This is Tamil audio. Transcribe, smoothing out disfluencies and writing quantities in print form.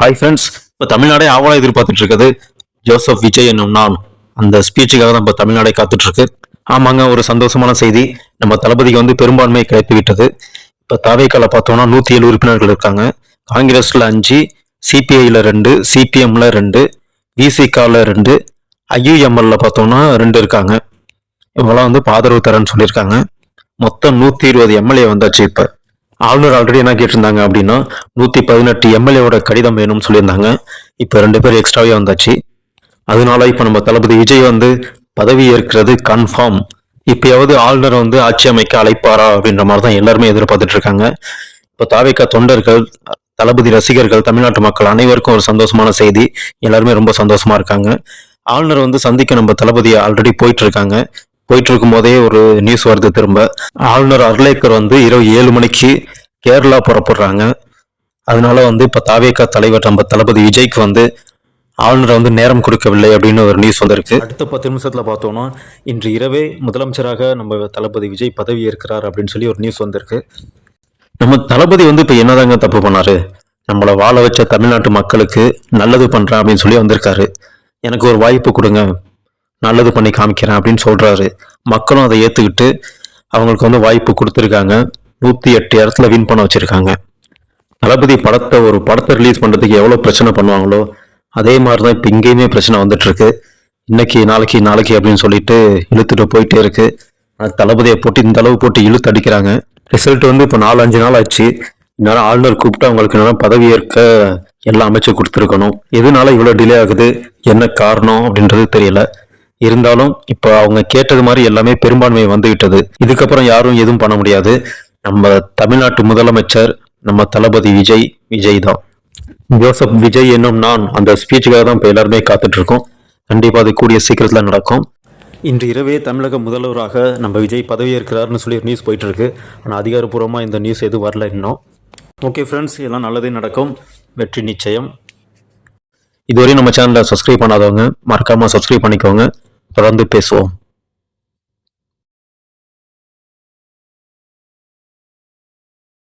ஹாய் ஃப்ரெண்ட்ஸ், இப்போ தமிழ்நாடே ஆவலாக எதிர்பார்த்துட்டு இருக்குது ஜோசப் விஜய் என்னும் நான் அந்த ஸ்பீச்சுக்காக தான் இப்போ தமிழ்நாடே காத்துட்டு இருக்கு. ஆமாங்க, ஒரு சந்தோஷமான செய்தி. நம்ம தளபதிக்கு பெரும்பான்மை கிடைத்து விட்டது. இப்போ தாவேக்கால பார்த்தோம்னா 107 உறுப்பினர்கள் இருக்காங்க. காங்கிரஸ்ல 5, சிபிஐல 2, சிபிஎம்ல 2, விசிகால 2, ஐயுஎம்எல்ல பார்த்தோம்னா 2 இருக்காங்க. இவங்களாம் ஆதரவு தரேன்னு சொல்லியிருக்காங்க. மொத்தம் 120 எம்எல்ஏ வந்தாச்சு. இப்போ ஆளுநர் ஆல்ரெடி என்ன கேட்டிருந்தாங்க அப்படின்னா 118 எம்எல்ஏவோட கடிதம் வேணும்னு சொல்லியிருந்தாங்க. இப்போ 2 பேர் எக்ஸ்ட்ராவே வந்தாச்சு. அதனால இப்போ நம்ம தளபதி விஜய் பதவி ஏற்கிறது கன்ஃபார்ம். இப்பயாவது ஆளுநர் ஆட்சி அமைக்க அழைப்பாரா அப்படின்ற மாதிரி தான் எல்லாருமே எதிர்பார்த்துட்டு இருக்காங்க. இப்போ தாவேகா தொண்டர்கள், தளபதி ரசிகர்கள், தமிழ்நாட்டு மக்கள் அனைவருக்கும் ஒரு சந்தோஷமான செய்தி. எல்லாருமே ரொம்ப சந்தோஷமா இருக்காங்க. ஆளுநர் சந்திக்க நம்ம தளபதியை ஆல்ரெடி போயிட்டு இருக்காங்க. போயிட்டு இருக்கும் போதே ஒரு நியூஸ் வருது. திரும்ப ஆளுநர் அர்லேக்கர் இரவு 7 மணிக்கு கேரளா புறப்படுறாங்க. அதனால இப்ப தாவேகா தலைவர் நம்ம தளபதி விஜய்க்கு ஆளுநர் நேரம் கொடுக்கவில்லை அப்படின்னு ஒரு நியூஸ் வந்திருக்கு. அடுத்த 10 நிமிஷத்துல பார்த்தோம்னா இன்று இரவே முதலமைச்சராக நம்ம தளபதி விஜய் பதவி ஏற்கிறார் அப்படின்னு சொல்லி ஒரு நியூஸ் வந்திருக்கு. நம்ம தளபதி இப்ப என்னதாங்க தப்பு பண்ணாரு? நம்மளை வாழ வச்ச தமிழ்நாட்டு மக்களுக்கு நல்லது பண்றேன் அப்படின்னு சொல்லி வந்திருக்காரு. எனக்கு ஒரு வாய்ப்பு கொடுங்க, நல்லது பண்ணி காமிக்கிறேன் அப்படின்னு சொல்றாரு. மக்களும் அதை ஏத்துக்கிட்டு அவங்களுக்கு வாய்ப்பு கொடுத்துருக்காங்க. 108 இடத்துல வின் பண்ண வச்சிருக்காங்க. தளபதி ஒரு படத்தை ரிலீஸ் பண்றதுக்கு எவ்வளவு பிரச்சனை பண்ணுவாங்களோ அதே மாதிரிதான் இப்ப இங்கேயுமே பிரச்சனை வந்துட்டு இருக்கு. இன்னைக்கு நாளைக்கு அப்படின்னு சொல்லிட்டு இழுத்துட்டு போயிட்டே இருக்கு. தளபதியை போட்டு இந்த அளவு போட்டு இழுத்து அடிக்கிறாங்க. ரிசல்ட் இப்ப 4-5 நாள் ஆச்சு. இந்நேரம் ஆளுநர் கூப்பிட்டு அவங்களுக்கு பதவி ஏற்க எல்லாம் அமைச்சு கொடுத்துருக்கணும். எதனால இவ்வளவு டிலே ஆகுது, என்ன காரணம் அப்படின்றது தெரியல. இருந்தாலும் இப்ப அவங்க கேட்டது மாதிரி எல்லாமே பெரும்பான்மை வந்துவிட்டது. இதுக்கப்புறம் யாரும் எதுவும் பண்ண முடியாது. நம்ம தமிழ்நாட்டு முதலமைச்சர் நம்ம தளபதி விஜய் தான். ஜோசப் விஜய் என்னும் நான் அந்த ஸ்பீச்சுக்காக தான் இப்ப எல்லாருமே காத்துட்டு இருக்கோம். கண்டிப்பா அது கூடிய சீக்கிரத்துல நடக்கும். இன்று இரவே தமிழக முதல்வராக நம்ம விஜய் பதவி ஏற்கிறார்னு சொல்லி நியூஸ் போயிட்டு இருக்கு. ஆனால் அதிகாரப்பூர்வமாக இந்த நியூஸ் எதுவும் வரல இன்னும். ஓகே ஃப்ரெண்ட்ஸ், எல்லாம் நல்லதே நடக்கும், வெற்றி நிச்சயம். இதுவரையும் நம்ம சேனலை சப்ஸ்கிரைப் பண்ணாதவங்க மறக்காம சப்ஸ்கிரைப் பண்ணிக்கோங்க. தொடர்ந்து பேசுவோம்.